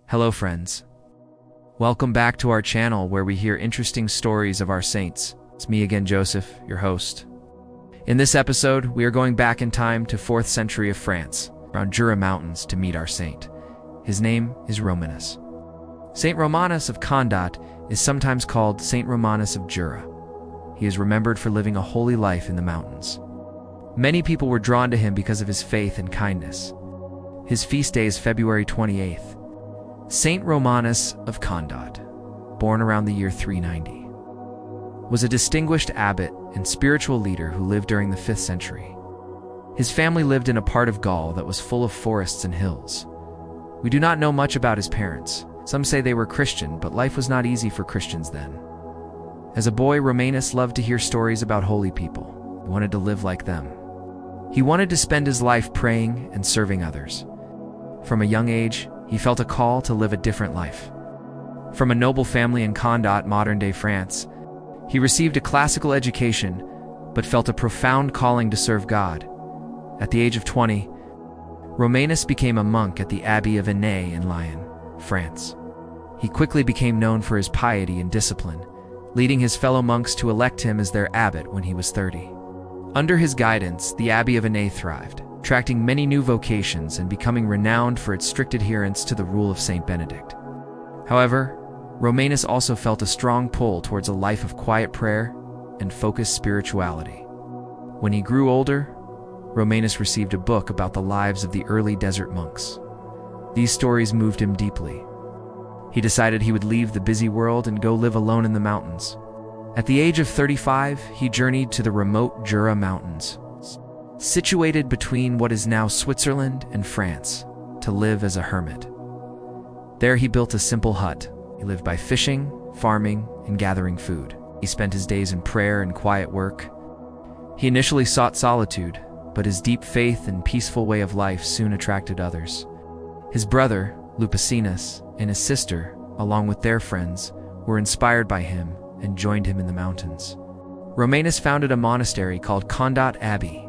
Hello friends. Welcome back to our channel where we hear interesting stories of our saints. It's me again, Joseph, your host. In this episode, we are going back in time to 4th century of France, around Jura Mountains, to meet our saint. His name is Romanus. Saint Romanus of Condat is sometimes called Saint Romanus of Jura. He is remembered for living a holy life in the mountains. Many people were drawn to him because of his faith and kindness. His feast day is February 28th. Saint Romanus of Condat, born around the year 390, was a distinguished abbot and spiritual leader who lived during the 5th century. His family lived in a part of Gaul that was full of forests and hills. We do not know much about his parents. Some say they were Christian, but life was not easy for Christians then. As a boy, Romanus loved to hear stories about holy people. He wanted to live like them. He wanted to spend his life praying and serving others. From a young age, he felt a call to live a different life. From a noble family in Condat, modern-day France, he received a classical education, but felt a profound calling to serve God. At the age of 20, Romanus became a monk at the Abbey of Anet in Lyon, France. He quickly became known for his piety and discipline, leading his fellow monks to elect him as their abbot when he was 30. Under his guidance, the Abbey of Anet thrived, attracting many new vocations and becoming renowned for its strict adherence to the rule of Saint Benedict. However, Romanus also felt a strong pull towards a life of quiet prayer and focused spirituality. When he grew older, Romanus received a book about the lives of the early desert monks. These stories moved him deeply. He decided he would leave the busy world and go live alone in the mountains. At the age of 35, he journeyed to the remote Jura Mountains, situated between what is now Switzerland and France, to live as a hermit. There he built a simple hut. He lived by fishing, farming, and gathering food. He spent his days in prayer and quiet work. He initially sought solitude, but his deep faith and peaceful way of life soon attracted others. His brother, Lupicinus, and his sister, along with their friends, were inspired by him and joined him in the mountains. Romanus founded a monastery called Condat Abbey.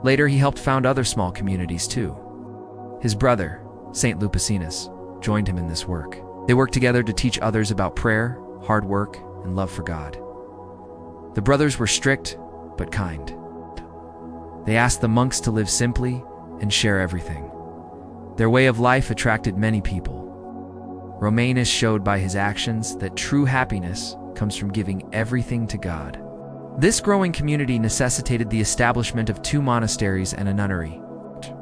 Later, he helped found other small communities too. His brother, Saint Lupicinus, joined him in this work. They worked together to teach others about prayer, hard work, and love for God. The brothers were strict, but kind. They asked the monks to live simply and share everything. Their way of life attracted many people. Romanus showed by his actions that true happiness comes from giving everything to God. This growing community necessitated the establishment of 2 monasteries and a nunnery,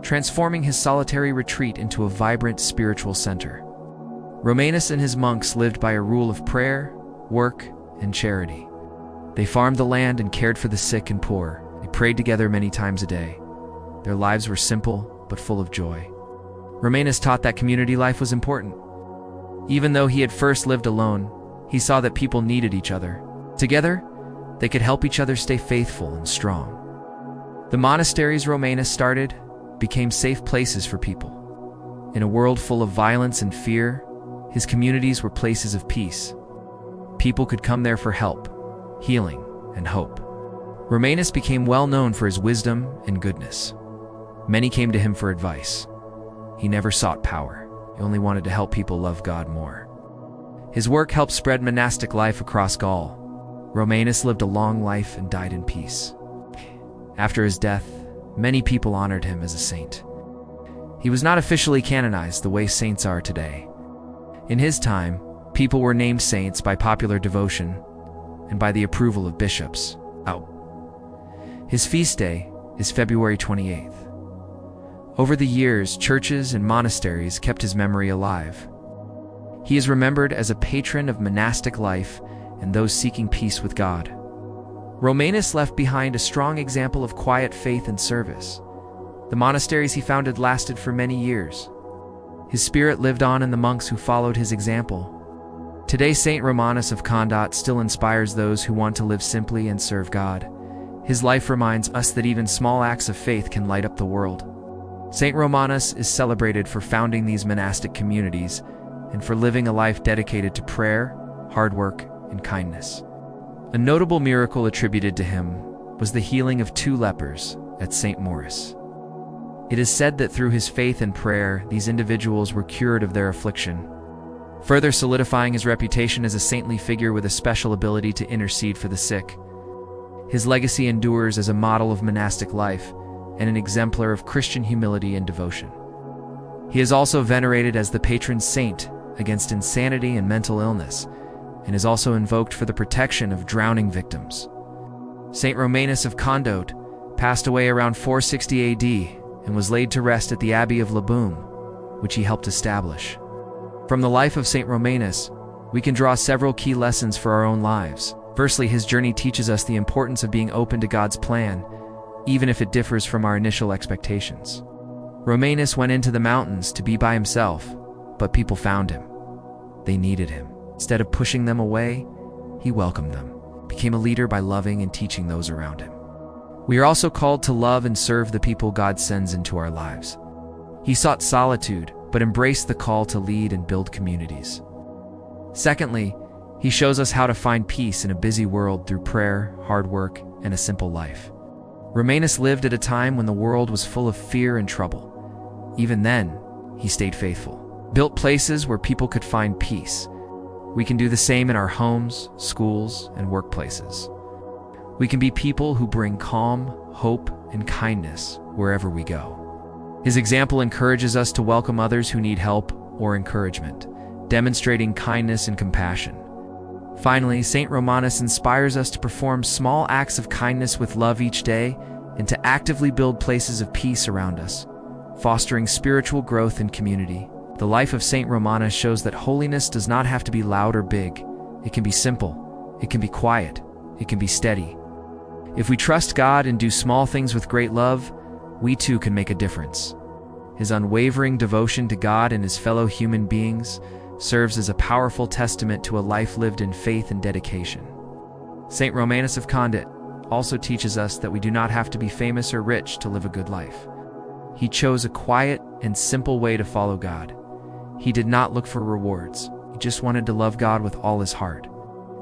transforming his solitary retreat into a vibrant spiritual center. Romanus and his monks lived by a rule of prayer, work, and charity. They farmed the land and cared for the sick and poor. They prayed together many times a day. Their lives were simple, but full of joy. Romanus taught that community life was important. Even though he had first lived alone, he saw that people needed each other. Together, they could help each other stay faithful and strong. The monasteries Romanus started became safe places for people. In a world full of violence and fear, his communities were places of peace. People could come there for help, healing, and hope. Romanus became well known for his wisdom and goodness. Many came to him for advice. He never sought power. He only wanted to help people love God more. His work helped spread monastic life across Gaul. Romanus lived a long life and died in peace. After his death, many people honored him as a saint. He was not officially canonized the way saints are today. In his time, people were named saints by popular devotion and by the approval of bishops. His feast day is February 28th. Over the years, churches and monasteries kept his memory alive. He is remembered as a patron of monastic life and those seeking peace with God. Romanus left behind a strong example of quiet faith and service. The monasteries he founded lasted for many years. His spirit lived on in the monks who followed his example. Today, Saint Romanus of Condat still inspires those who want to live simply and serve God. His life reminds us that even small acts of faith can light up the world. Saint Romanus is celebrated for founding these monastic communities and for living a life dedicated to prayer, hard work, and kindness. A notable miracle attributed to him was the healing of 2 lepers at St. Maurice. It is said that through his faith and prayer, these individuals were cured of their affliction, further solidifying his reputation as a saintly figure with a special ability to intercede for the sick. His legacy endures as a model of monastic life and an exemplar of Christian humility and devotion. He is also venerated as the patron saint against insanity and mental illness, and is also invoked for the protection of drowning victims. Saint Romanus of Condat passed away around 460 AD and was laid to rest at the Abbey of Laboum, which he helped establish. From the life of Saint Romanus, we can draw several key lessons for our own lives. Firstly, his journey teaches us the importance of being open to God's plan, even if it differs from our initial expectations. Romanus went into the mountains to be by himself, but people found him. They needed him. Instead of pushing them away, he welcomed them, became a leader by loving and teaching those around him. We are also called to love and serve the people God sends into our lives. He sought solitude, but embraced the call to lead and build communities. Secondly, he shows us how to find peace in a busy world through prayer, hard work, and a simple life. Romanus lived at a time when the world was full of fear and trouble. Even then, he stayed faithful, built places where people could find peace. We can do the same in our homes, schools, and workplaces. We can be people who bring calm, hope, and kindness wherever we go. His example encourages us to welcome others who need help or encouragement, demonstrating kindness and compassion. Finally, Saint Romanus inspires us to perform small acts of kindness with love each day and to actively build places of peace around us, fostering spiritual growth and community. The life of Saint Romanus shows that holiness does not have to be loud or big. It can be simple, it can be quiet, it can be steady. If we trust God and do small things with great love, we too can make a difference. His unwavering devotion to God and his fellow human beings serves as a powerful testament to a life lived in faith and dedication. Saint Romanus of Condat also teaches us that we do not have to be famous or rich to live a good life. He chose a quiet and simple way to follow God. He did not look for rewards. He just wanted to love God with all his heart.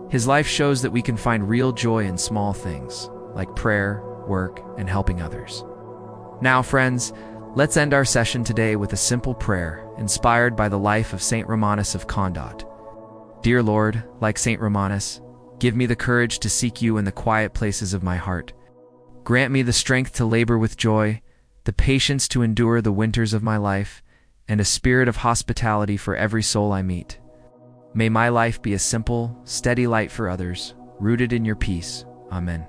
His life shows that we can find real joy in small things, like prayer, work, and helping others. Now, friends, let's end our session today with a simple prayer inspired by the life of Saint Romanus of Condat. Dear Lord, like Saint Romanus, give me the courage to seek you in the quiet places of my heart. Grant me the strength to labor with joy, the patience to endure the winters of my life, and a spirit of hospitality for every soul I meet. May my life be a simple, steady light for others, rooted in your peace. Amen.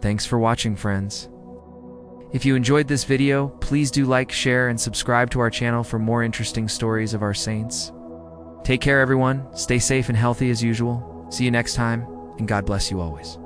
Thanks for watching, friends. If you enjoyed this video, please do like, share, and subscribe to our channel for more interesting stories of our saints. Take care, everyone. Stay safe and healthy as usual. See you next time, and God bless you always.